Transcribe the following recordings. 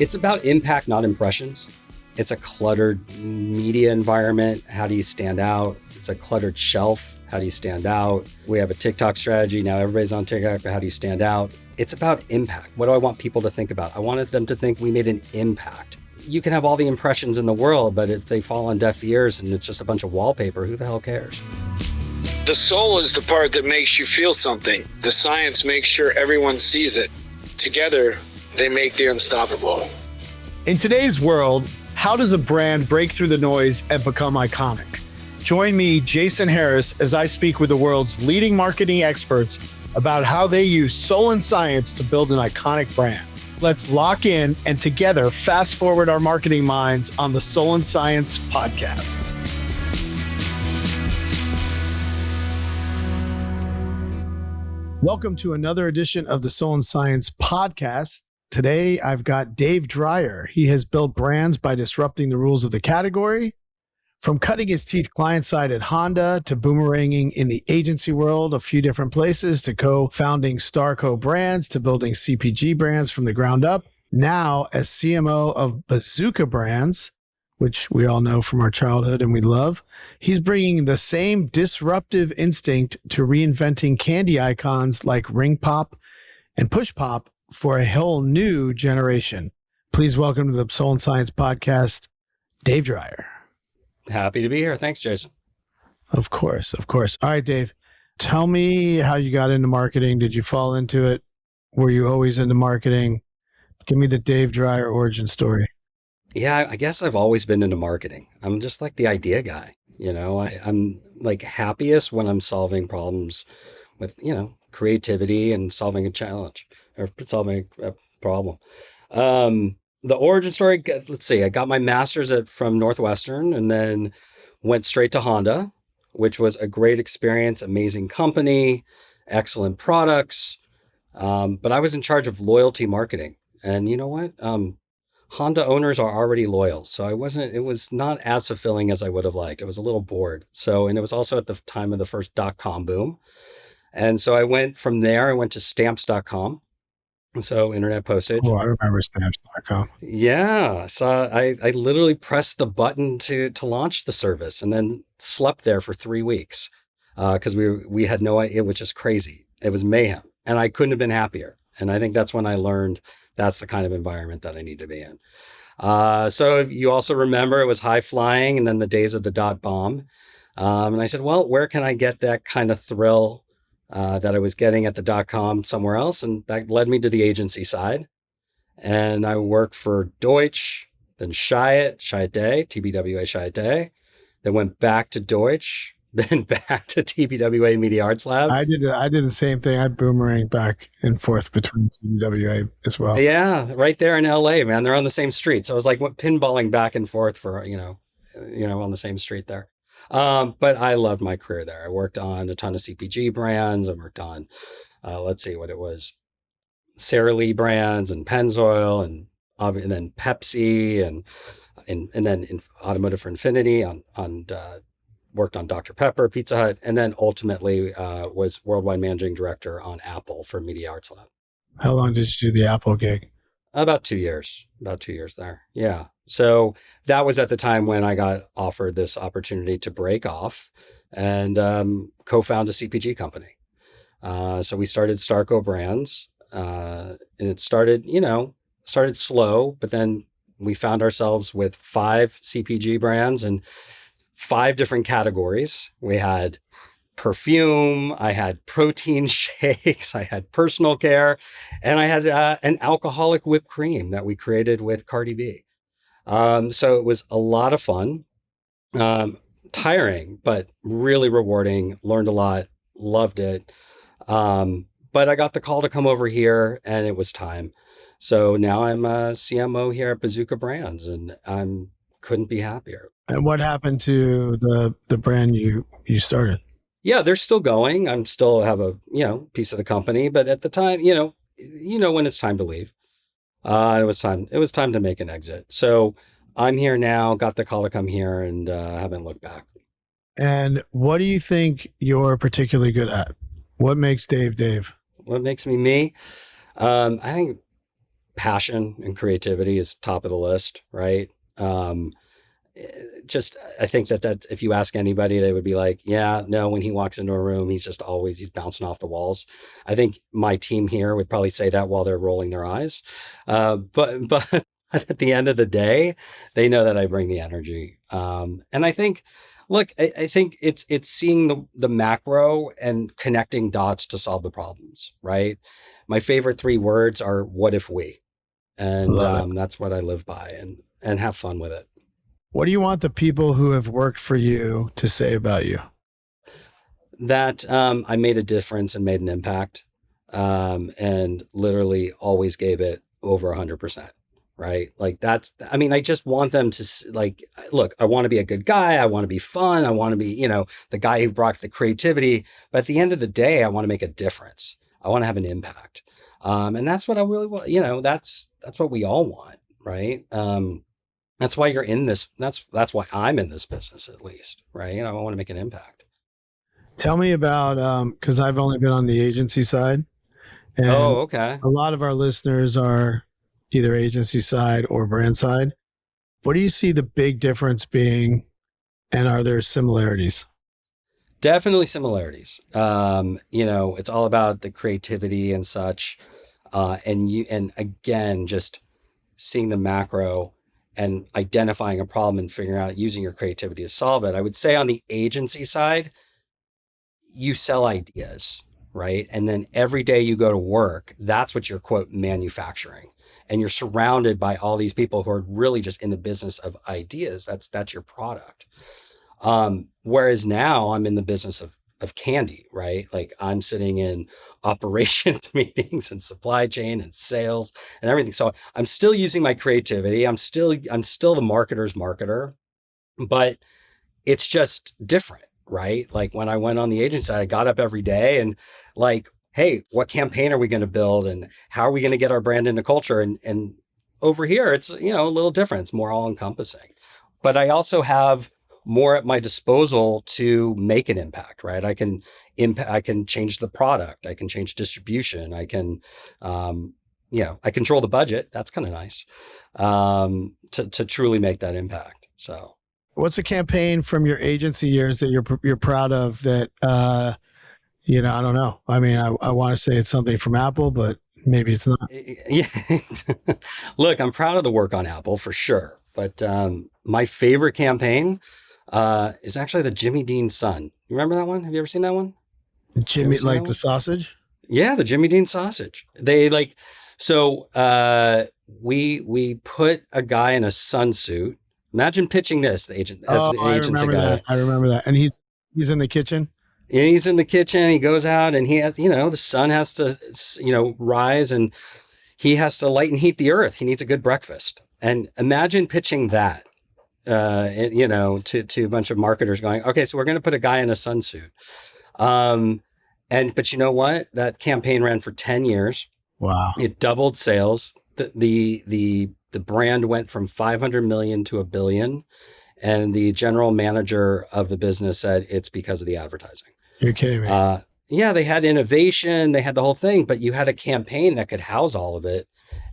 It's about impact, not impressions. It's a cluttered media environment. How do you stand out? It's a cluttered shelf. How do you stand out? We have a TikTok strategy. Now everybody's on TikTok, but how do you stand out? It's about impact. What do I want people to think about? I wanted them to think we made an impact. You can have all the impressions in the world, but if they fall on deaf ears and it's just a bunch of wallpaper, who the hell cares? The soul is the part that makes you feel something. The science makes sure everyone sees it. Together, they make the unstoppable. In today's world, how does a brand break through the noise and become iconic? Join me, Jason Harris, as I speak with the world's leading marketing experts about how they use soul and science to build an iconic brand. Let's lock in and together fast forward our marketing minds on the Soul and Science podcast. Welcome to another edition of the Soul and Science podcast. Today, I've got Dave Dreyer. He has built brands by disrupting the rules of the category. From cutting his teeth client-side at Honda to boomeranging in the agency world a few different places to co-founding Starco Brands to building CPG brands from the ground up. Now, as CMO of Bazooka Brands, which we all know from our childhood and we love, he's bringing the same disruptive instinct to reinventing candy icons like Ring Pop and Push Pop for a whole new generation. Please welcome to the Soul and Science podcast, Dave Dreyer. Happy to be here. Thanks, Jason. Of course, of course. All right, Dave, tell me how you got into marketing. Did you fall into it? Were you always into marketing? Give me the Dave Dreyer origin story. Yeah, I guess I've always been into marketing. I'm just like the idea guy. I'm like happiest when I'm solving problems with, creativity and solving a challenge or solving a problem. The origin story, let's see, I got my master's from Northwestern and then went straight to Honda, which was a great experience, amazing company, excellent products. But I was in charge of loyalty marketing. And you know what? Honda owners are already loyal. So it was not as fulfilling as I would have liked. I was a little bored. And it was also at the time of the first .com boom. And so I went from there, I went to stamps.com. So internet postage. Oh, I remember stamps.com. Yeah. So I literally pressed the button to launch the service and then slept there for 3 weeks because we had no idea. It was just crazy. It was mayhem and I couldn't have been happier. And I think that's when I learned that's the kind of environment that I need to be in. So you also remember it was high flying and then the days of the dot bomb. And I said, well, where can I get that kind of thrill that I was getting at the .com somewhere else. And that led me to the agency side. And I worked for Deutsch, then Chiat Day, TBWA Chiat Day, then went back to Deutsch, then back to TBWA Media Arts Lab. I did the same thing. I boomerang back and forth between TBWA as well. Yeah, right there in LA, man. They're on the same street. So it was like pinballing back and forth for, on the same street there. But I loved my career there. I worked on a ton of CPG brands. I worked on, Sara Lee brands and Pennzoil and then Pepsi and then in automotive for Infinity worked on Dr. Pepper, Pizza Hut, and then ultimately was worldwide managing director on Apple for Media Arts Lab. How long did you do the Apple gig? About 2 years there. Yeah. So that was at the time when I got offered this opportunity to break off and co-found a CPG company. So we started Starco Brands and it started slow, but then we found ourselves with 5 CPG brands and 5 different categories. We had perfume, I had protein shakes, I had personal care, and I had an alcoholic whipped cream that we created with Cardi B. So it was a lot of fun, tiring, but really rewarding, learned a lot, loved it. But I got the call to come over here and it was time. So now I'm a CMO here at Bazooka Brands and couldn't be happier. And what happened to the brand you started? Yeah, they're still going. I'm still have a, piece of the company, but at the time, when it's time to leave. It was time to make an exit. So I'm here now, got the call to come here and haven't looked back. And what do you think you're particularly good at? What makes Dave Dave? What makes me me? I think passion and creativity is top of the list, right? Um, just I think that if you ask anybody, they would be like, yeah, no, when he walks into a room, he's bouncing off the walls. I think my team here would probably say that while they're rolling their eyes. But at the end of the day, they know that I bring the energy. And I think, look, I think it's seeing the macro and connecting dots to solve the problems, right? My favorite three words are "what if we," and Love it. that's what I live by, and have fun with it. What do you want the people who have worked for you to say about you? That I made a difference and made an impact, and literally always gave it over 100%. Right? Like that's. I mean, I just want them to like. Look, I want to be a good guy. I want to be fun. I want to be, the guy who brought the creativity. But at the end of the day, I want to make a difference. I want to have an impact, and that's what I really want. That's what we all want, right? That's why you're in this. That's why I'm in this business, at least, right? I want to make an impact. Tell me about, because I've only been on the agency side, and Oh, okay. a lot of our listeners are either agency side or brand side. What do you see the big difference being, and are there similarities? Definitely similarities. It's all about the creativity and such. And again, just seeing the macro and identifying a problem and figuring out using your creativity to solve it. I would say on the agency side, you sell ideas, right? And then every day you go to work, that's what you're quote manufacturing. And you're surrounded by all these people who are really just in the business of ideas. That's your product. Whereas now I'm in the business of candy, right? Like I'm sitting in operations meetings and supply chain and sales and everything. So I'm still using my creativity. I'm still the marketer's marketer, but it's just different, right? Like when I went on the agency side, I got up every day and like, hey, what campaign are we going to build and how are we going to get our brand into culture? And over here, it's, a little different. It's more all encompassing, but I also have more at my disposal to make an impact, right? I can change the product. I can change distribution. I control the budget. That's kind of nice, to truly make that impact. So. What's a campaign from your agency years that you're proud of that, I don't know. I mean, I want to say it's something from Apple, but maybe it's not. Yeah. Look, I'm proud of the work on Apple for sure. But my favorite campaign is actually the Jimmy Dean son. You remember that one? Have you ever seen that one? Jimmy, like the sausage? Yeah, the Jimmy Dean sausage. They like, so we put a guy in a sunsuit. Imagine pitching this, the agent, as the agency guy. I remember that. And he's in the kitchen. And he's in the kitchen. He goes out and he has, the sun has to, rise and he has to light and heat the earth. He needs a good breakfast. And imagine pitching that, to a bunch of marketers going, okay, so we're going to put a guy in a sunsuit. But you know what? That campaign ran for 10 years. Wow. It doubled sales. The brand went from 500 million to $1 billion. And the general manager of the business said it's because of the advertising. You're kidding me. Yeah, they had innovation, they had the whole thing, but you had a campaign that could house all of it.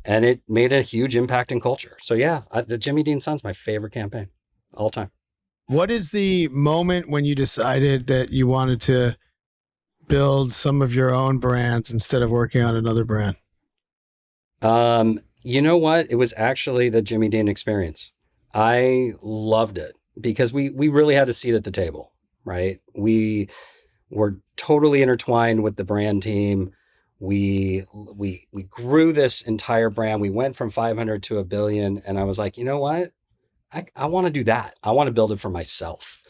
And it made a huge impact in culture. So yeah, the Jimmy Dean Son's my favorite campaign all time. What is the moment when you decided that you wanted to build some of your own brands instead of working on another brand? You know what? It was actually the Jimmy Dean experience. I loved it because we really had a seat at the table, right? We were totally intertwined with the brand team. We grew this entire brand. We went from 500 to $1 billion. And I was like, you know what? I want to do that. I want to build it for myself.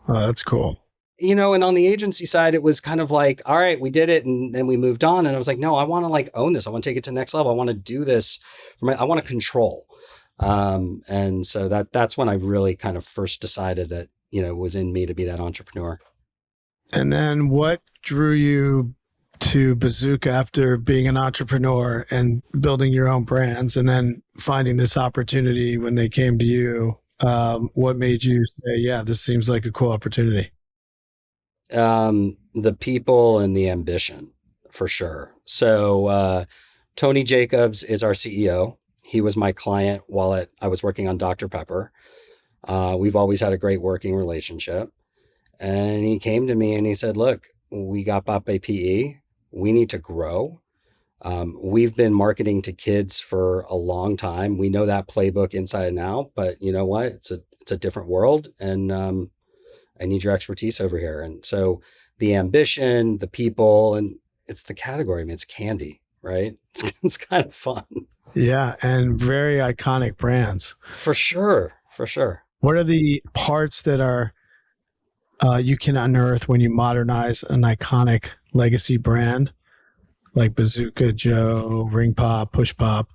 Oh, that's cool. And on the agency side, it was kind of like, all right, we did it. And then we moved on. And I was like, no, I want to like own this. I want to take it to the next level. I want to do this. I want to control. And so that's when I really kind of first decided that, it was in me to be that entrepreneur. And then what drew you to Bazooka after being an entrepreneur and building your own brands and then finding this opportunity when they came to you? What made you say, yeah, this seems like a cool opportunity? The people and the ambition for sure. So, Tony Jacobs is our CEO. He was my client while I was working on Dr. Pepper. We've always had a great working relationship. And he came to me and he said, look, we got bought by PE. We need to grow. We've been marketing to kids for a long time. We know that playbook inside and out, but you know what? It's a different world, and I need your expertise over here. And so the ambition, the people, and it's the category. I mean, it's candy, right? It's kind of fun. Yeah, and very iconic brands. For sure, for sure. What are the parts that are you can unearth when you modernize an iconic legacy brand like Bazooka Joe, Ring Pop, Push Pop?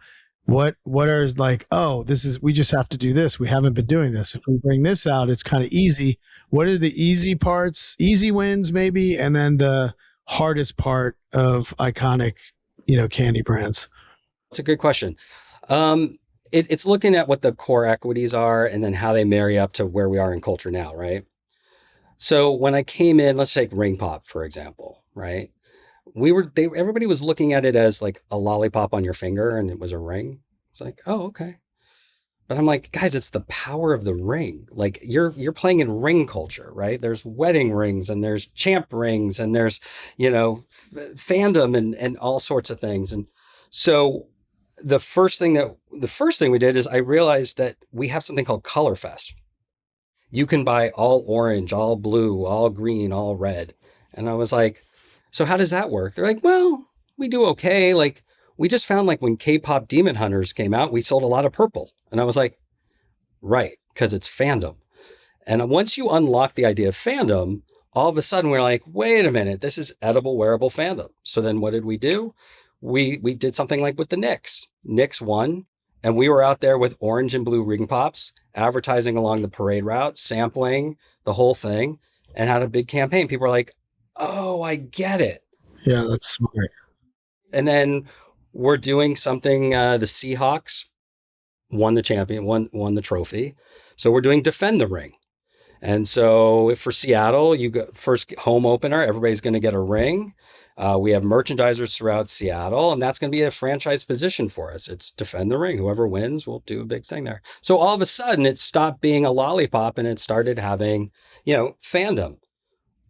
What are like, oh, we just have to do this. We haven't been doing this. If we bring this out, it's kind of easy. What are the easy parts, easy wins maybe, and then the hardest part of iconic, candy brands? That's a good question. It's looking at what the core equities are and then how they marry up to where we are in culture now, right? So when I came in, let's take Ring Pop, for example, right? Everybody was looking at it as like a lollipop on your finger and it was a ring. It's like, oh, okay. But I'm like, guys, it's the power of the ring. Like you're playing in ring culture, right? There's wedding rings and there's champ rings and there's, fandom and all sorts of things. And so the first thing we did is I realized that we have something called Color Fest. You can buy all orange, all blue, all green, all red. And I was like, so how does that work? They're like, well, we do okay. Like we just found like when K-pop Demon Hunters came out, we sold a lot of purple. And I was like, right, because it's fandom. And once you unlock the idea of fandom, all of a sudden we're like, wait a minute, this is edible, wearable fandom. So then what did we do? We did something like with the Knicks. Knicks won. And we were out there with orange and blue ring pops, advertising along the parade route, sampling the whole thing, and had a big campaign. People were like, oh, I get it. Yeah, that's smart. And then we're doing something, the Seahawks won the trophy. So we're doing Defend the Ring. And so for Seattle, you go first home opener, everybody's going to get a ring. We have merchandisers throughout Seattle, and that's going to be a franchise position for us. It's Defend the Ring. Whoever wins will do a big thing there. So all of a sudden it stopped being a lollipop and it started having, fandom.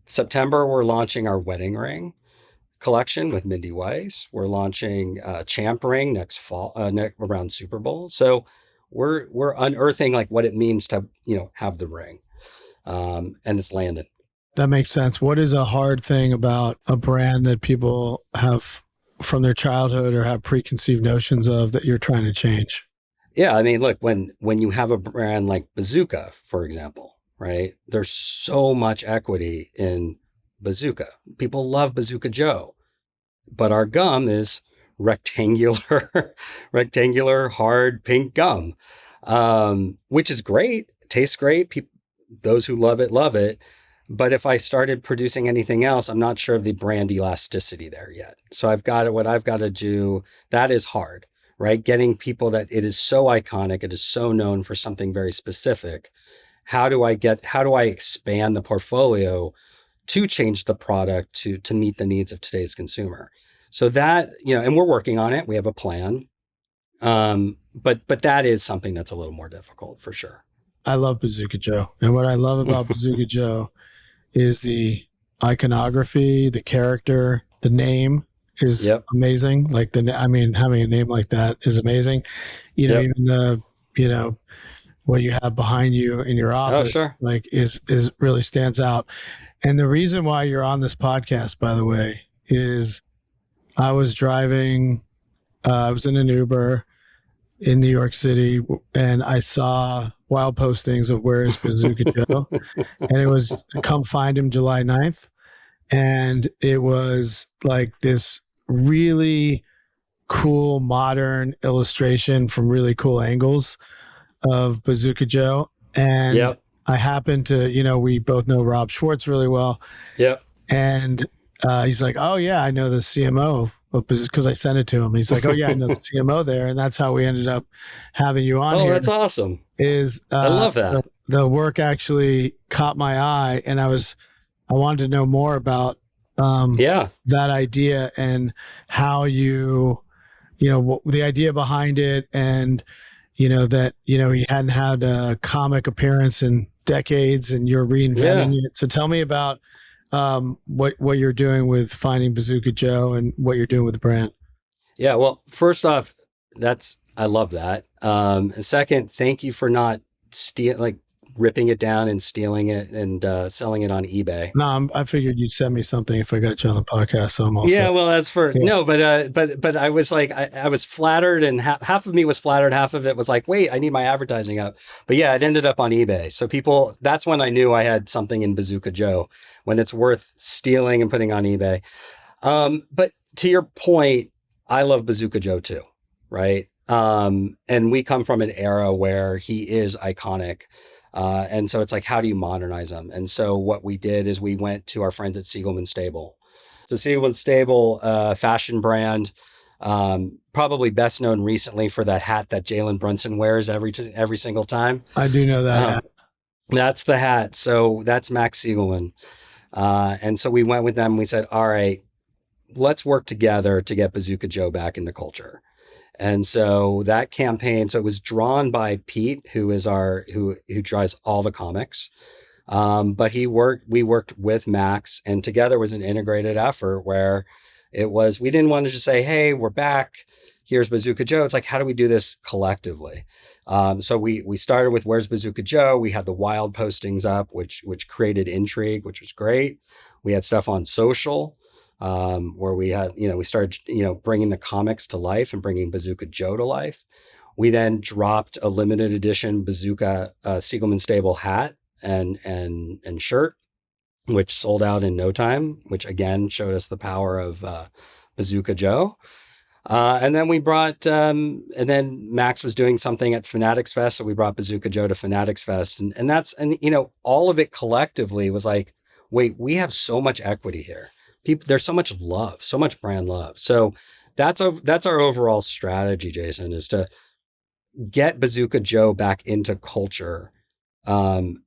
September, we're launching our wedding ring collection with Mindy Weiss. We're launching Champ Ring next fall, around Super Bowl. So we're unearthing like what it means to, have the ring. And it's landed. That makes sense. What is a hard thing about a brand that people have from their childhood or have preconceived notions of that you're trying to change? Yeah, I mean, look, when you have a brand like Bazooka, for example, right? There's so much equity in Bazooka. People love Bazooka Joe, but our gum is rectangular, hard pink gum, which is great. It tastes great. Those who love it. But if I started producing anything else, I'm not sure of the brand elasticity there yet. So what I've got to do, that is hard, right? Getting people that it is so iconic, it is so known for something very specific. How do I expand the portfolio to change the product to meet the needs of today's consumer? So that, and we're working on it. We have a plan. But that is something that's a little more difficult for sure. I love Bazooka Joe. And what I love about Bazooka Joe is the iconography, the character, the name is amazing. Like having a name like that is amazing. Even the, what you have behind you in your office, like is really stands out. And the reason why you're on this podcast, by the way, is I was driving, I was in an Uber in New York City, and I saw wild postings of where is Bazooka Joe, and it was come find him July 9th. And it was like this really cool, modern illustration from really cool angles of Bazooka Joe. And I happened to, we both know Rob Schwartz really well. Yep. And he's like, oh yeah, I know the CMO, because I sent it to him. He's like, oh yeah, I know the CMO there. And that's how we ended up having you on here. Oh, that's awesome. I love that. So the work actually caught my eye, and I wanted to know more about that idea and how you the idea behind it, and that he hadn't had a comic appearance in decades, and you're reinventing it. So tell me about what you're doing with Finding Bazooka Joe and what you're doing with the brand. Yeah, well, first off, I love that. And second, thank you for not ripping it down and stealing it and selling it on eBay. No, I figured you'd send me something if I got you on the podcast. So I'm all Yeah, set. well, that's for Yeah. no, but I was like, I was flattered, and half of me was flattered, half of it was like, wait, I need my advertising up. But yeah, it ended up on eBay. So that's when I knew I had something in Bazooka Joe, when it's worth stealing and putting on eBay. But to your point, I love Bazooka Joe too, right? And we come from an era where he is iconic. And so it's like, how do you modernize them? And so what we did is we went to our friends at Siegelman Stable. So Siegelman Stable, fashion brand, probably best known recently for that hat that Jalen Brunson wears every single time. I do know that hat. That's the hat. So that's Max Siegelman. And so we went with them. We said, all right, let's work together to get Bazooka Joe back into culture. And so that campaign, so it was drawn by Pete, who draws all the comics. But we worked with Max, and together was an integrated effort where we didn't want to just say, hey, we're back. Here's Bazooka Joe. It's like, how do we do this collectively? So we started with Where's Bazooka Joe? We had the wild postings up, which created intrigue, which was great. We had stuff on social. Where we started, bringing the comics to life and bringing Bazooka Joe to life. We then dropped a limited edition Bazooka Siegelman Stable hat and shirt, which sold out in no time, which again showed us the power of Bazooka Joe. And then and then Max was doing something at Fanatics Fest, so we brought Bazooka Joe to Fanatics Fest, and all of it collectively was like, wait, we have so much equity here. There's so much love, so much brand love. So that's our overall strategy, Jason, is to get Bazooka Joe back into culture, and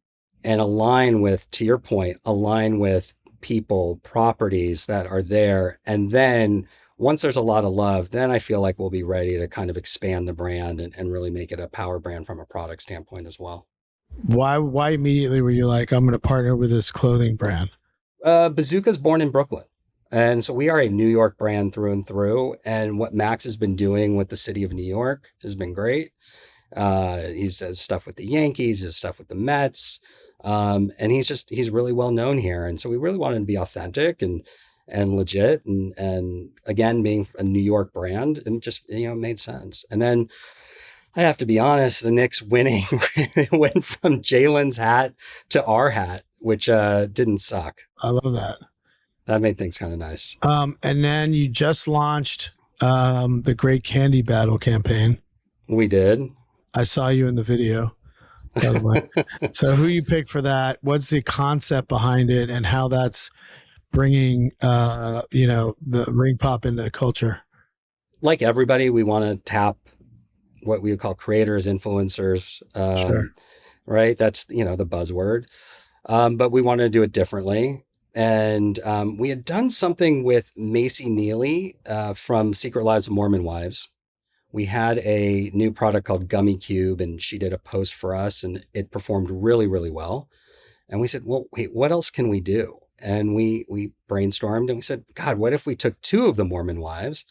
to your point, align with people, properties that are there. And then once there's a lot of love, then I feel like we'll be ready to kind of expand the brand and really make it a power brand from a product standpoint as well. Why immediately were you like, I'm going to partner with this clothing brand? Bazooka's born in Brooklyn. And so we are a New York brand through and through. And what Max has been doing with the city of New York has been great. He does stuff with the Yankees, he does stuff with the Mets. And he's really well known here. And so we really wanted to be authentic and legit. And again, being a New York brand, and just, made sense. And then I have to be honest, the Knicks winning went from Jalen's hat to our hat, which didn't suck. I love that. That made things kind of nice. And then you just launched the Great Candy Battle campaign. We did. I saw you in the video, by the way. So who you picked for that? What's the concept behind it, and how that's bringing the ring pop into culture? Like everybody, we want to tap what we would call creators, influencers, Sure. Right? That's, the buzzword. But we wanted to do it differently. And we had done something with Macy Neely from Secret Lives of Mormon Wives. We had a new product called Gummy Cube, and she did a post for us, and it performed really, really well. And we said, well, wait, what else can we do? And we brainstormed, and we said, God, what if we took two of the Mormon wives,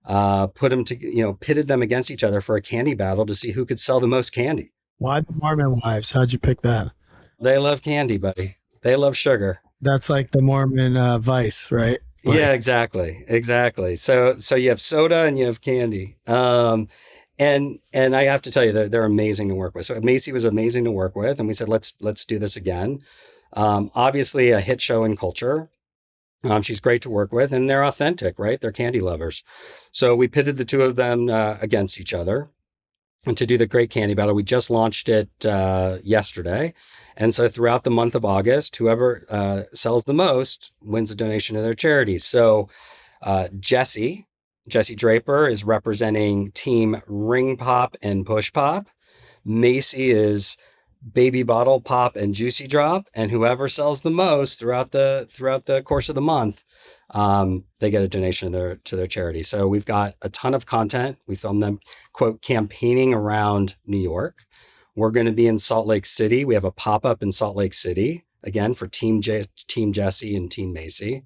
put them to, pitted them against each other for a candy battle to see who could sell the most candy. Why the Mormon wives? How'd you pick that? They love candy, buddy. They love sugar. That's like the Mormon vice, right? Yeah, exactly. So you have soda and you have candy. And I have to tell you, they're amazing to work with. So Macy was amazing to work with, and we said, let's do this again. Obviously a hit show in culture. She's great to work with, and they're authentic, right? They're candy lovers. So we pitted the two of them against each other, and to do the Great Candy Battle. We just launched it yesterday. And so throughout the month of August, whoever sells the most wins a donation to their charities. So Jesse Draper is representing Team Ring Pop and Push Pop. Macy is Baby Bottle Pop and Juicy Drop. And whoever sells the most throughout the course of the month they get a donation to their charity. So we've got a ton of content. We film them, quote, campaigning around New York. We're going to be in Salt Lake City. We have a pop-up in Salt Lake City, again, for Team Jesse and Team Macy.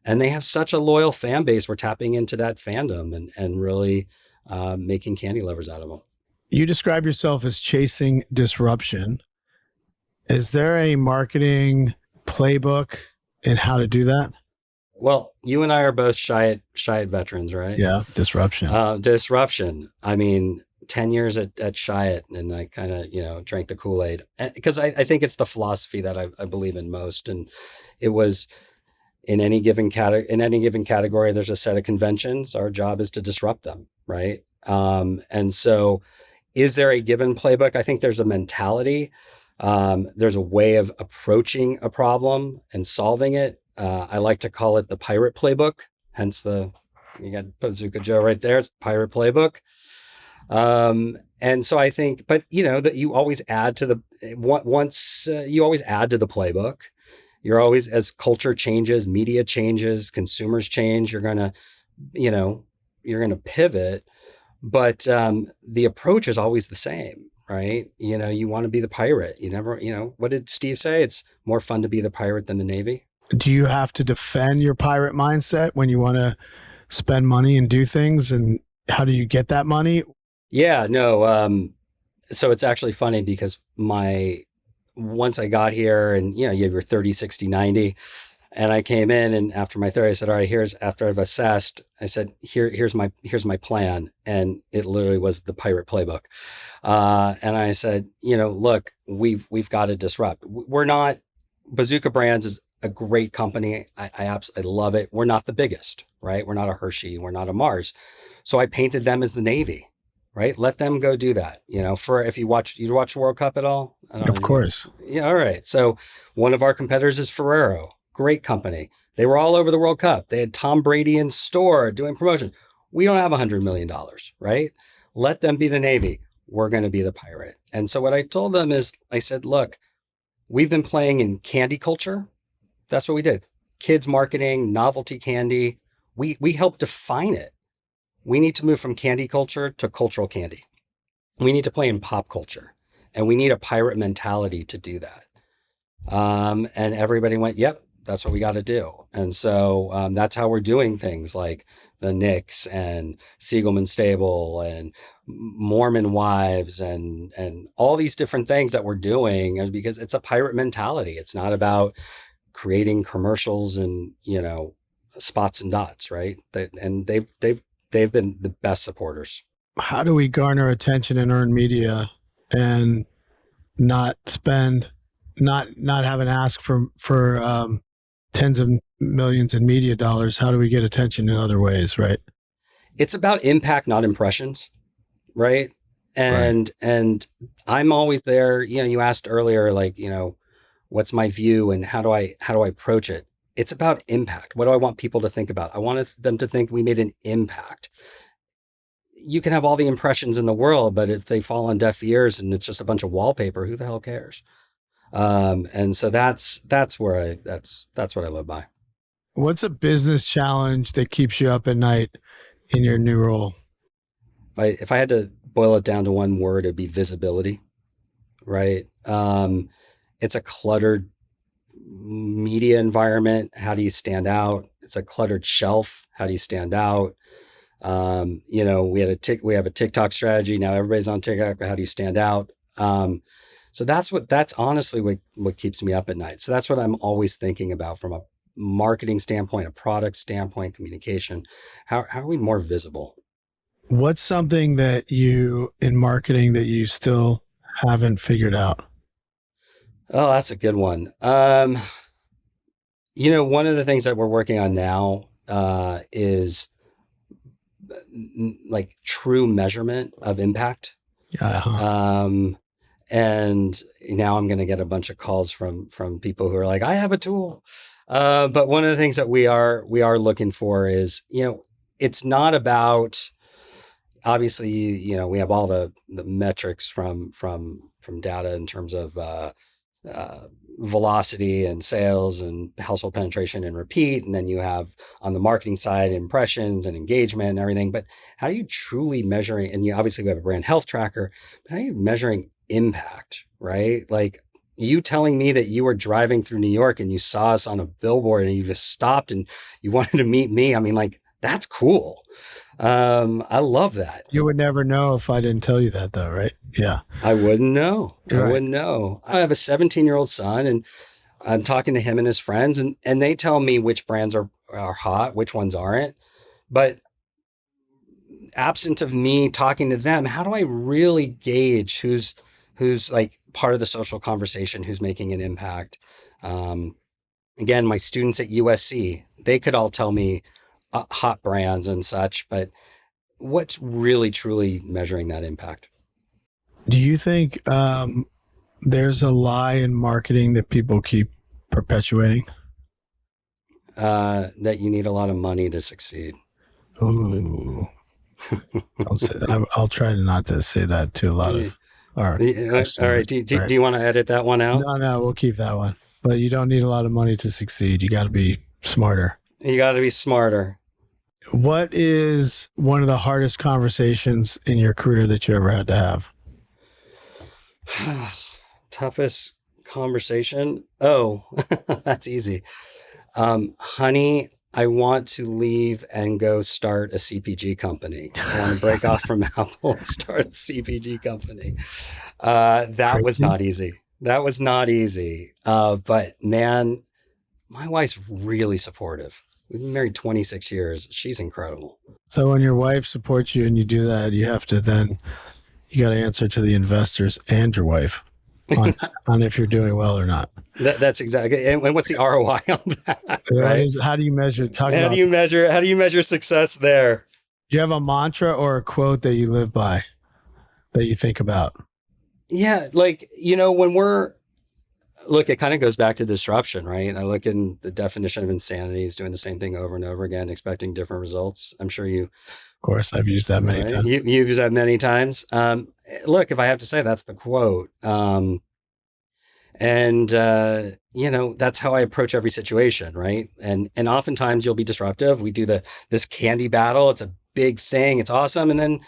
And they have such a loyal fan base. We're tapping into that fandom and really making candy lovers out of them. You describe yourself as chasing disruption. Is there a marketing playbook in how to do that? Well, you and I are both Shy It veterans, right? Yeah, disruption. Disruption. I mean, 10 years at Shy It, and I kind of, drank the Kool-Aid. Because I think it's the philosophy that I believe in most. And it was in any given category, there's a set of conventions. Our job is to disrupt them, right? And so is there a given playbook? I think there's a mentality. There's a way of approaching a problem and solving it. I like to call it the pirate playbook, hence you got Bazooka Joe right there. It's the pirate playbook. And so I think, but that you always add to you always add to the playbook. You're always, as culture changes, media changes, consumers change, you're going to pivot, but, the approach is always the same, right? You want to be the pirate. You never, what did Steve say? It's more fun to be the pirate than the Navy. Do you have to defend your pirate mindset when you want to spend money and do things? And how do you get that money? Yeah, no. So it's actually funny because once I got here and, you have your 30, 60, 90, and I came in, and after my 30, I said, all right, after I've assessed, I said, here's my plan. And it literally was the pirate playbook. And I said, look, we've got to disrupt. Bazooka Brands is a great company. I absolutely love it. We're not the biggest, right? We're not a Hershey. We're not a Mars. So I painted them as the Navy, right? Let them go do that. If you watch World Cup at all? Of course. Yeah. All right. So one of our competitors is Ferrero, great company. They were all over the World Cup. They had Tom Brady in store doing promotion. We don't have $100 million, right? Let them be the Navy. We're going to be the pirate. And so what I told them is, I said, look, we've been playing in candy culture. That's what we did. Kids marketing, novelty candy. We helped define it. We need to move from candy culture to cultural candy. We need to play in pop culture, and we need a pirate mentality to do that. And everybody went, yep, that's what we got to do. And so that's how we're doing things like the Knicks and Siegelman Stable and Mormon Wives and all these different things that we're doing, because it's a pirate mentality. It's not about creating commercials and, spots and dots, right? And they've been the best supporters. How do we garner attention and earn media and not have an ask for tens of millions in media dollars? How do we get attention in other ways, right? It's about impact, not impressions, right? And I'm always there. You asked earlier, like, what's my view and how do I approach it? It's about impact. What do I want people to think about? I wanted them to think we made an impact. You can have all the impressions in the world, but if they fall on deaf ears and it's just a bunch of wallpaper, who the hell cares? And so that's what I live by. What's a business challenge that keeps you up at night in your new role? If I had to boil it down to one word, it'd be visibility, right? It's a cluttered media environment. How do you stand out? It's a cluttered shelf. How do you stand out? We have a TikTok strategy. Now everybody's on TikTok. How do you stand out? So that's honestly what keeps me up at night. So that's what I'm always thinking about from a marketing standpoint, a product standpoint, communication. How are we more visible? What's something that in marketing that you still haven't figured out? Oh, that's a good one. One of the things that we're working on now is like true measurement of impact. And now I'm going to get a bunch of calls from people who are like, I have a tool. But one of the things that we are looking for is, it's not about, obviously, we have all the metrics from data in terms of velocity and sales and household penetration and repeat. And then you have on the marketing side, impressions and engagement and everything. But how are you truly measuring? And you obviously we have a brand health tracker, but how are you measuring impact, right? Like you telling me that you were driving through New York and you saw us on a billboard and you just stopped and you wanted to meet me. I mean, like, that's cool. I love that. You would never know if I didn't tell you that, though, right? Yeah. I wouldn't know. You're I right. wouldn't know. I have a 17-year-old son and I'm talking to him and his friends and they tell me which brands are hot, which ones aren't. But absent of me talking to them, how do I really gauge who's like part of the social conversation, who's making an impact? Again, my students at USC, they could all tell me hot brands and such, but what's really truly measuring that impact? Do you think there's a lie in marketing that people keep perpetuating? That you need a lot of money to succeed. Ooh. I'll try not to say that to a lot of our customers. All right. Do you want to edit that one out? No, we'll keep that one. But you don't need a lot of money to succeed. You got to be smarter. You got to be smarter. What is one of the hardest conversations in your career that you ever had to have? Toughest conversation? Oh, that's easy. Honey, I want to leave and go start a CPG company. I want to break off from Apple and start a CPG company. That was not easy. That was not easy. But man, my wife's really supportive. We've been married 26 years. She's incredible. So when your wife supports you and you do that, you have to you got to answer to the investors and your wife on if you're doing well or not. That's exactly. And what's the ROI on that? Right? How do you measure? How do you measure success there? Do you have a mantra or a quote that you live by that you think about? Yeah. Like, look, it kind of goes back to disruption, right? I look in the definition of insanity is doing the same thing over and over again, expecting different results. I'm sure you, of course, I've used that many times. You've used that many times. Look, if I have to say, that's the quote. That's how I approach every situation, right? And oftentimes you'll be disruptive. We do this candy battle. It's a big thing. It's awesome. And then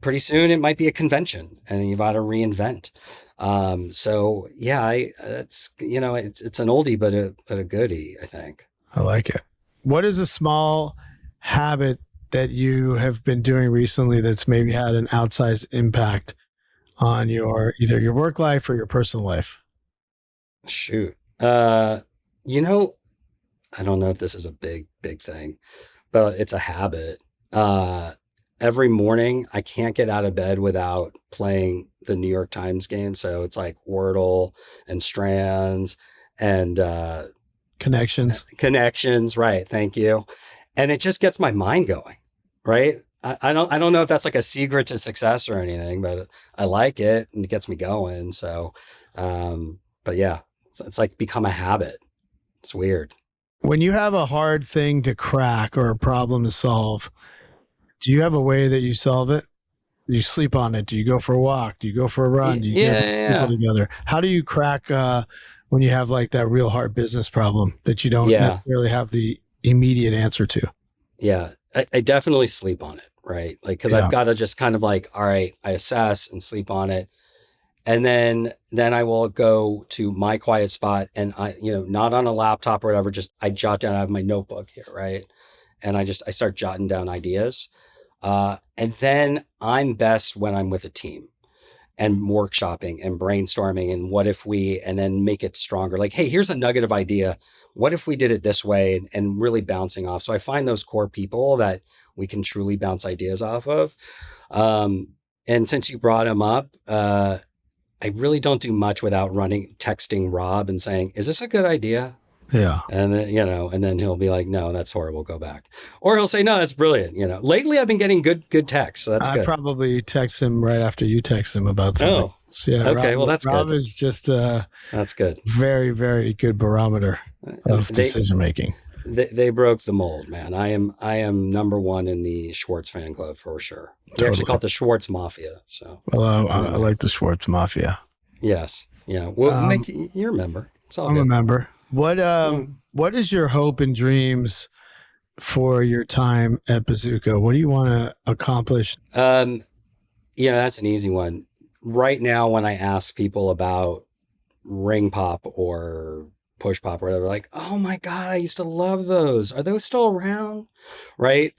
pretty soon it might be a convention and you've got to reinvent. So yeah, it's an oldie, but a goodie, I think. I like it. What is a small habit that you have been doing recently that's maybe had an outsized impact on either your work life or your personal life? Shoot. I don't know if this is a big thing, but it's a habit. Every morning I can't get out of bed without playing the New York Times game. So it's like Wordle and Strands and Connections. Right. Thank you. And it just gets my mind going. Right. I don't know if that's like a secret to success or anything, but I like it and it gets me going. So, but yeah, it's like become a habit. It's weird. When you have a hard thing to crack or a problem to solve, do you have a way that you solve it? Do you sleep on it? Do you go for a walk? Do you go for a run? Do you get people together? How do you crack when you have like that real hard business problem that you don't necessarily have the immediate answer to? Yeah, I definitely sleep on it, right? Like, because I've got to just kind of like, all right, I assess and sleep on it. And then I will go to my quiet spot and not on a laptop or whatever, just I jot down, I have my notebook here, right? And I start jotting down ideas. And then I'm best when I'm with a team and workshopping and brainstorming and what if and then make it stronger. Like, hey, here's a nugget of idea. What if we did it this way and really bouncing off? So I find those core people that we can truly bounce ideas off of. And since you brought him up, I really don't do much without texting Rob and saying, is this a good idea? Yeah. And then, and then he'll be like, no, that's horrible. Go back. Or he'll say, no, that's brilliant. Lately I've been getting good texts. So that's good. I probably text him right after you text him about something. Oh, so yeah. Okay. Well, that's Rob good. is just that's good. Very, very good barometer of decision making. They broke the mold, man. I am number one in the Schwartz fan club for sure. We actually call it the Schwartz Mafia. So well, I like the Schwartz Mafia. Yes. We'll Um, make you remember. It's all I'm a good. member. Mm. What is your hope and dreams for your time at Bazooka? What do you want to accomplish? Um, that's an easy one. Right now, when I ask people about ring pop or push pop or whatever, like, oh my God, I used to love those. Are those still around? Right.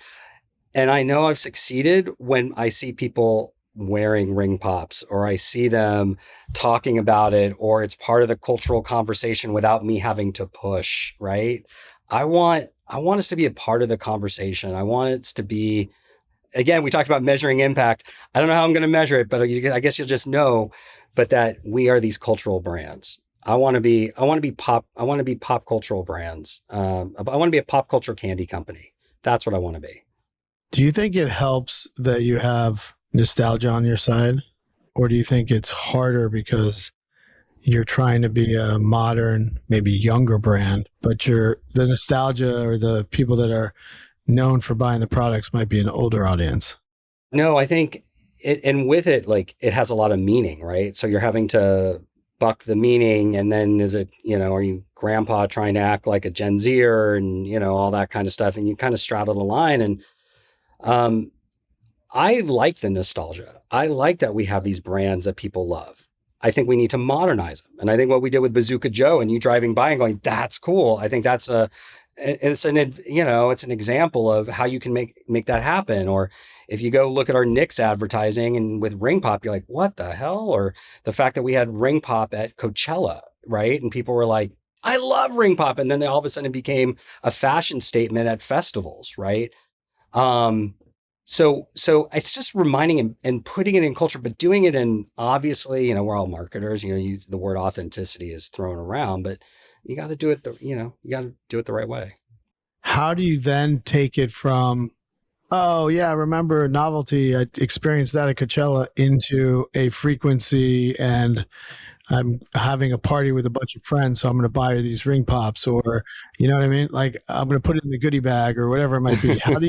And I know I've succeeded when I see people wearing ring pops or I see them talking about it or it's part of the cultural conversation without me having to push, right? I want us to be a part of the conversation. I want it to be, again, we talked about measuring impact. I don't know how I'm going to measure it, but I guess you'll just know, but that we are these cultural brands. I want to be pop cultural brands. I want to be a pop culture candy company. That's what I want to be. Do you think it helps that you have nostalgia on your side? Or do you think it's harder because you're trying to be a modern, maybe younger brand, but the nostalgia or the people that are known for buying the products might be an older audience? No, I think it, and with it, like it has a lot of meaning, right? So you're having to buck the meaning, and then is it, are you grandpa trying to act like a Gen Zer and, all that kind of stuff, and you kind of straddle the line. And um, I like the nostalgia. I like that we have these brands that people love. I think we need to modernize them. And I think what we did with Bazooka Joe and you driving by and going, that's cool. I think it's an example of how you can make that happen. Or if you go look at our Knicks advertising and with Ring Pop, you're like, what the hell? Or the fact that we had Ring Pop at Coachella, right? And people were like, I love Ring Pop. And then they all of a sudden became a fashion statement at festivals, right? Um, so it's just reminding and putting it in culture, but doing it in, obviously, we're all marketers, the word authenticity is thrown around, but you got to do it you got to do it the right way. How do you then take it from, oh, yeah, I remember novelty, I experienced that at Coachella, into a frequency and I'm having a party with a bunch of friends, so I'm going to buy these ring pops, or you know what I mean? Like I'm going to put it in the goodie bag or whatever it might be. How do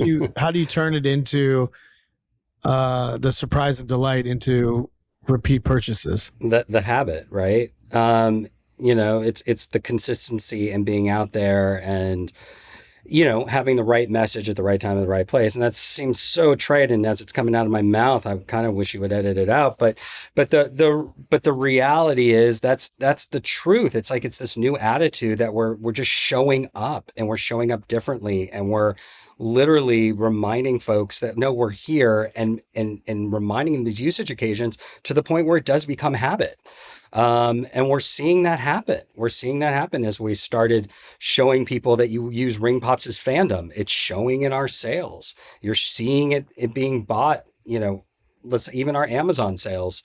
you turn it into the surprise and delight into repeat purchases? The habit, right? It's the consistency and being out there and having the right message at the right time at the right place. And that seems so trite. And as it's coming out of my mouth, I kind of wish you would edit it out. But the reality is that's the truth. It's like, it's this new attitude that we're just showing up and we're showing up differently. And we're literally reminding folks that no, we're here and reminding them these usage occasions to the point where it does become habit. And we're seeing that happen. We're seeing that happen as we started showing people that you use ring pops as fandom. It's showing in our sales. You're seeing it being bought, let's even our Amazon sales.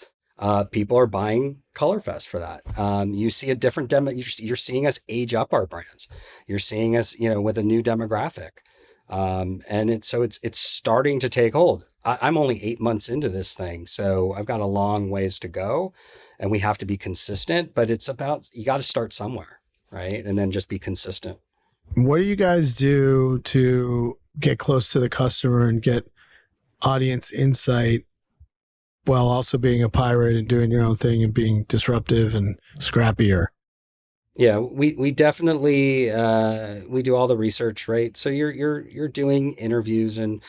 People are buying Colorfest for that. You see a different demo. You're seeing us age up our brands. You're seeing us, with a new demographic. And it's starting to take hold. I'm only 8 months into this thing, so I've got a long ways to go, and we have to be consistent. But it's about, you got to start somewhere, right? And then just be consistent. What do you guys do to get close to the customer and get audience insight while also being a pirate and doing your own thing and being disruptive and scrappier? Yeah, we definitely we do all the research, right? So you're doing interviews and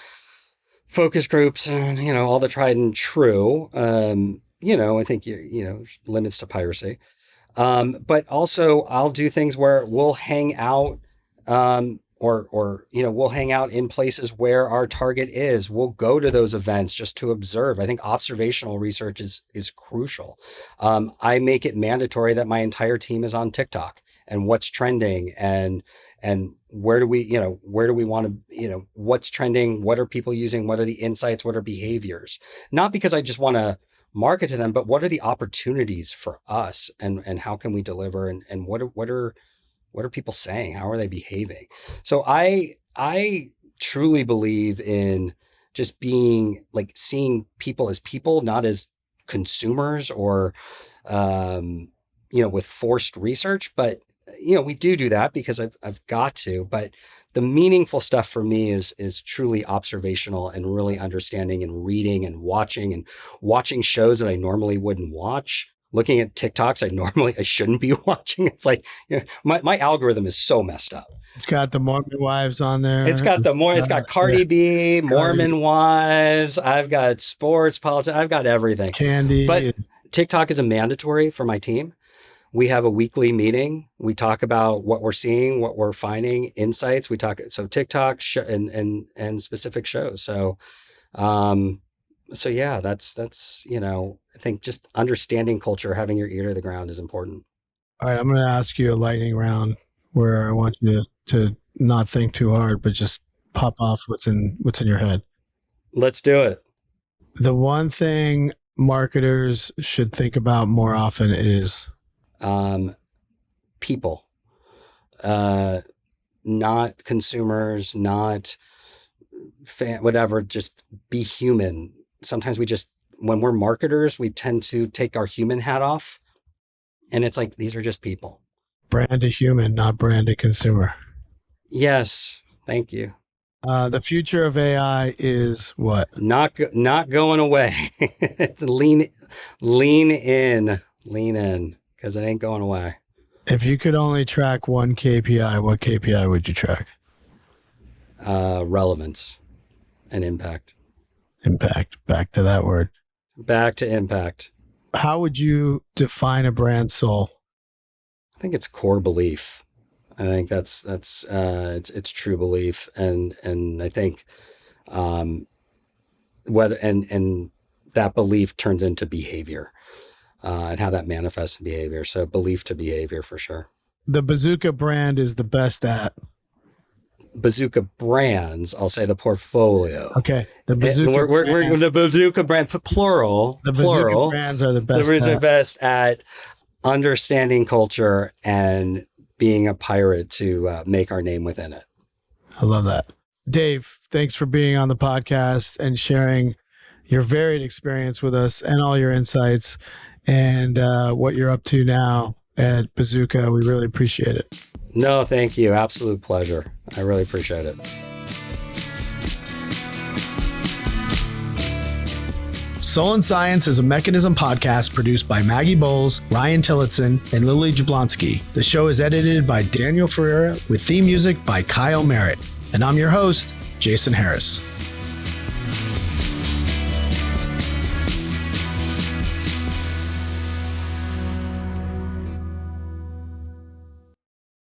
focus groups and all the tried and true. I think limits to piracy. But also I'll do things where we'll hang out, we'll hang out in places where our target is. We'll go to those events just to observe. I think observational research is crucial. I make it mandatory that my entire team is on TikTok and what's trending and where do we want to, what's trending, what are people using, what are the insights, what are behaviors? Not because I just want to market to them, but what are the opportunities for us and how can we deliver and what are people saying? How are they behaving? So I truly believe in just being like seeing people as people, not as consumers or with forced research. But we do that because I've got to. But the meaningful stuff for me is truly observational and really understanding and reading and watching shows that I normally wouldn't watch. looking at TikToks I shouldn't be watching. It's like, my algorithm is so messed up. It's got the Mormon wives on there. It's got Cardi B, Mormon wives. I've got sports, politics. I've got everything. Candy. But TikTok is a mandatory for my team. We have a weekly meeting. We talk about what we're seeing, what we're finding, insights. So TikTok and specific shows. So, yeah, that's, I think just understanding culture, having your ear to the ground is important. All right. I'm going to ask you a lightning round where I want you to not think too hard, but just pop off what's in your head. Let's do it. The one thing marketers should think about more often is people, not consumers, not whatever, just be human. Sometimes when we're marketers, we tend to take our human hat off, and it's like, these are just people. Brand to human, not brand to consumer. Yes. Thank you. The future of AI is what? Not going away. It's lean in, because it ain't going away. If you could only track one KPI, what KPI would you track? Relevance and impact. Impact. Back to that word. Back to impact. How would you define a brand soul? I think it's core belief. I think that's it's true belief, and I think whether and that belief turns into behavior, and how that manifests in behavior. So belief to behavior for sure. The Bazooka brand is the best at Bazooka Brands. I'll say the portfolio. Okay, the Bazooka. We're the Bazooka brand plural. The Bazooka brands are the best. The best at understanding culture and being a pirate to make our name within it. I love that. Dave, thanks for being on the podcast and sharing your varied experience with us and all your insights and what you're up to now at Bazooka. We really appreciate it. No, thank you. Absolute pleasure. I really appreciate it. Soul and Science is a Mechanism podcast produced by Maggie Bowles, Ryan Tillotson, and Lily Jablonski. The show is edited by Daniel Ferreira with theme music by Kyle Merritt. And I'm your host, Jason Harris.